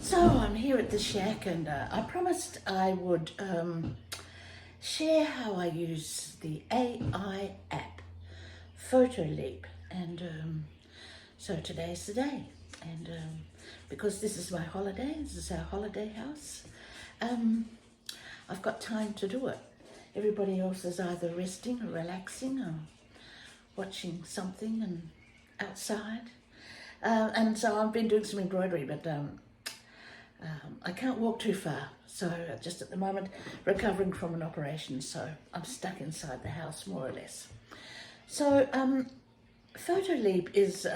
So I'm here at the shack, and I promised I would share how I use the AI app, Photoleap, and so today's the day. And because this is my holiday, this is our holiday house, um, I've got time to do it. Everybody else is either resting or relaxing or watching something and outside. And so I've been doing some embroidery, but I can't walk too far, so just at the moment recovering from an operation, so I'm stuck inside the house more or less. So Photoleap is,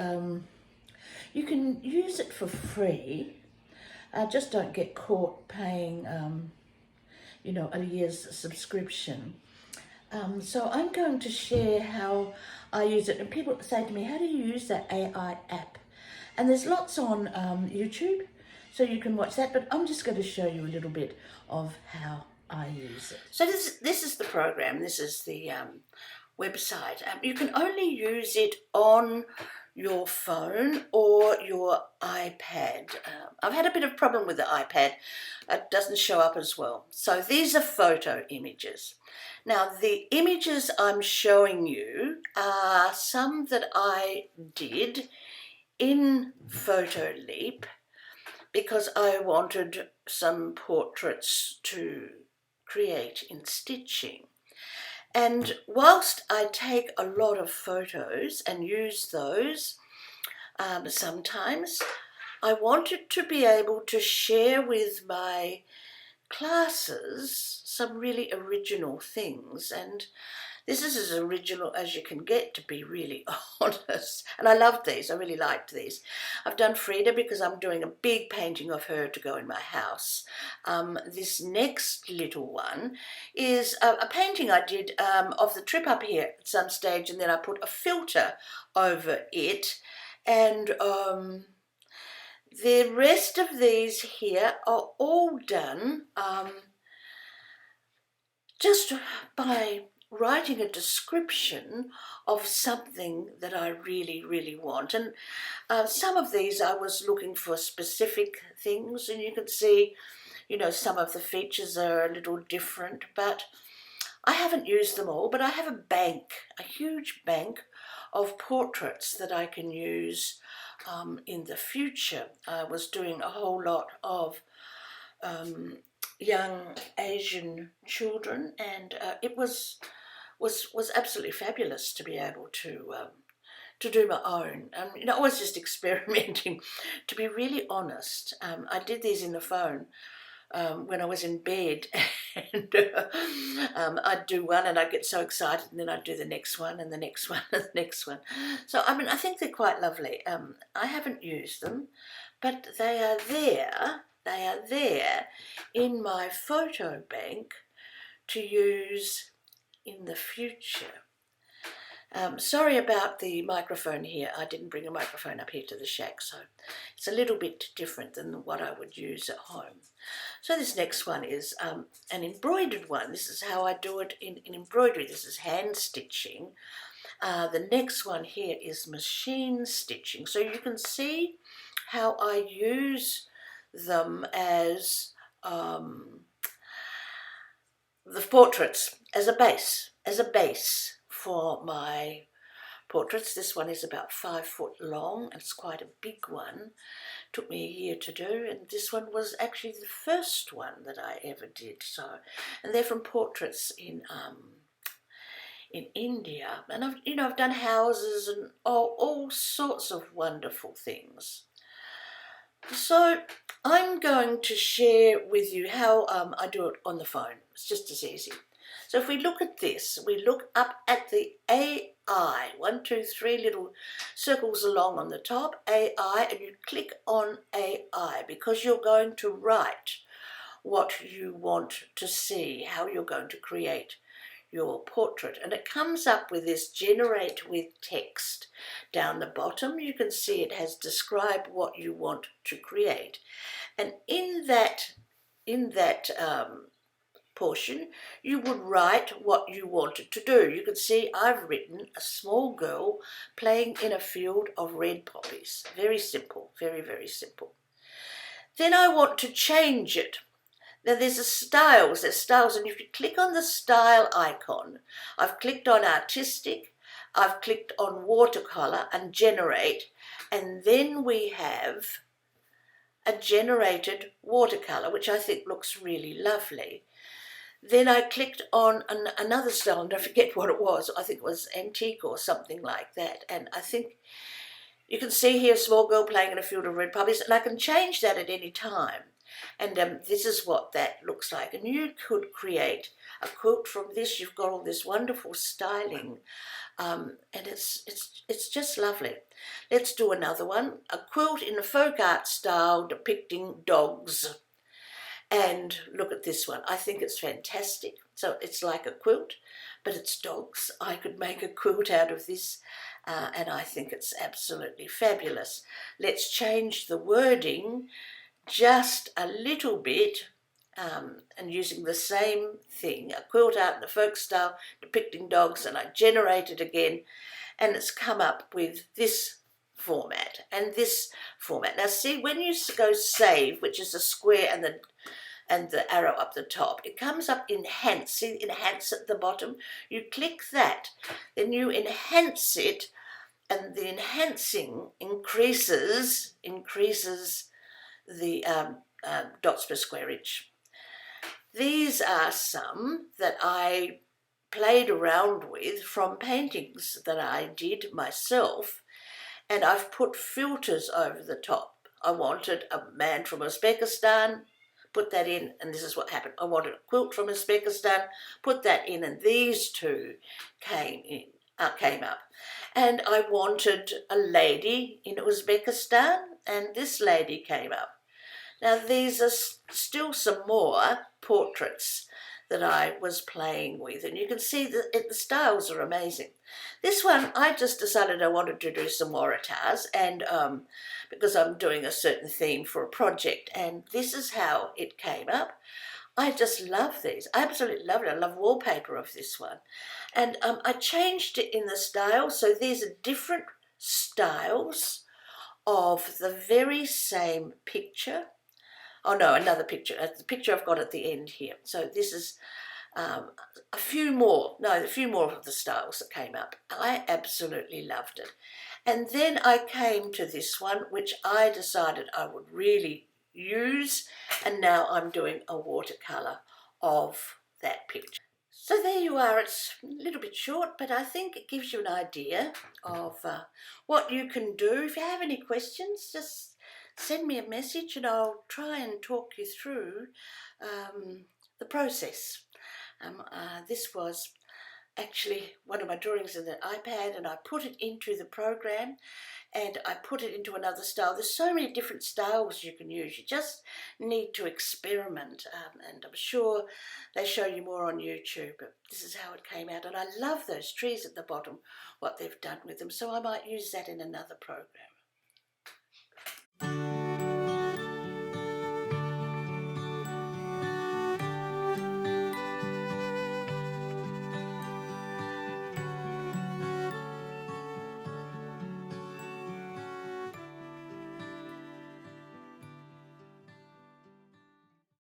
you can use it for free, just don't get caught paying, a year's subscription. So I'm going to share how I use it, and people say to me, how do you use that AI app? And there's lots on YouTube, so you can watch that, but I'm just going to show you a little bit of how I use it. So this is the program, this is the website. You can only use it on your phone or your iPad. I've had a bit of problem with the iPad. It doesn't show up as well. So these are photo images. Now the images I'm showing you are some that I did in Photoleap because I wanted some portraits to create in stitching. And whilst I take a lot of photos and use those sometimes, I wanted to be able to share with my classes some really original things, and this is as original as you can get, to be really honest. And I loved these, I really liked these. I've done Frida because I'm doing a big painting of her to go in my house. This next little one is a painting I did of the trip up here at some stage, and then I put a filter over it. And the rest of these here are all done just by writing a description of something that I really, really want. And some of these I was looking for specific things, and you can see, some of the features are a little different, but I haven't used them all. But I have a huge bank of portraits that I can use in the future. I was doing a whole lot of young Asian children, and it was absolutely fabulous to be able to do my own. I was just experimenting. To be really honest, I did these in the phone when I was in bed, and I'd do one and I'd get so excited, and then I'd do the next one and the next one and the next one. So I think they're quite lovely. I haven't used them, but they are there. They are there in my photo bank to use in the future. Sorry about the microphone here. I didn't bring a microphone up here to the shack, so it's a little bit different than what I would use at home. So this next one is an embroidered one. This is how I do it in embroidery. This is hand stitching. The next one here is machine stitching. So you can see how I use them as the portraits as a base for my portraits. This one is about 5 foot long, and it's quite a big one. Took me a year to do, and this one was actually the first one that I ever did. So, and they're from portraits in India, and I've done houses and all sorts of wonderful things. So I'm going to share with you how I do it on the phone. It's just as easy. So if we look at this, we look up at the AI, 1, 2, 3 little circles along on the top, AI, and you click on AI because you're going to write what you want to see, how you're going to create your portrait. And it comes up with this generate with text. Down the bottom you can see it has describe what you want to create, and in that portion you would write what you wanted to do. You can see I've written a small girl playing in a field of red poppies. Very simple, very, very simple. Then I want to change it. Now there's styles, and if you click on the style icon, I've clicked on artistic, I've clicked on watercolor and generate, and then we have a generated watercolor, which I think looks really lovely. Then I clicked on another style, and I forget what it was. I think it was antique or something like that. And I think you can see here a small girl playing in a field of red poppies, and I can change that at any time. And this is what that looks like. And you could create a quilt from this. You've got all this wonderful styling, and it's just lovely. Let's do another one. A quilt in a folk art style depicting dogs. And look at this one. I think it's fantastic. So it's like a quilt, but it's dogs. I could make a quilt out of this, and I think it's absolutely fabulous. Let's change the wording just a little bit, and using the same thing, a quilt art in the folk style depicting dogs, and I generate it again, and it's come up with this format and this format. Now see, when you go save, which is a square and the arrow up the top, it comes up enhance. See enhance at the bottom? You click that, then you enhance it, and the enhancing increases the dots per square inch. These are some that I played around with from paintings that I did myself, and I've put filters over the top. I wanted a man from Uzbekistan, put that in, and this is what happened. I wanted a quilt from Uzbekistan, put that in, and these two came up. And I wanted a lady in Uzbekistan, and this lady came up. Now these are still some more portraits that I was playing with, and you can see that the styles are amazing. This one, I just decided I wanted to do some waratahs, and because I'm doing a certain theme for a project, and this is how it came up. I just love these. I absolutely love it. I love wallpaper of this one. And I changed it in the style, so these are different styles of the very same picture. Oh no, another picture. The picture I've got at the end here. So this is a few more of the styles that came up. I absolutely loved it. And then I came to this one, which I decided I would really use, and now I'm doing a watercolour of that picture. So there you are. It's a little bit short, but I think it gives you an idea of what you can do. If you have any questions, just send me a message and I'll try and talk you through the process. This was actually one of my drawings in the iPad, and I put it into the program and I put it into another style. There's so many different styles you can use. You just need to experiment, and I'm sure they show you more on YouTube, but this is how it came out. And I love those trees at the bottom, what they've done with them, so I might use that in another program.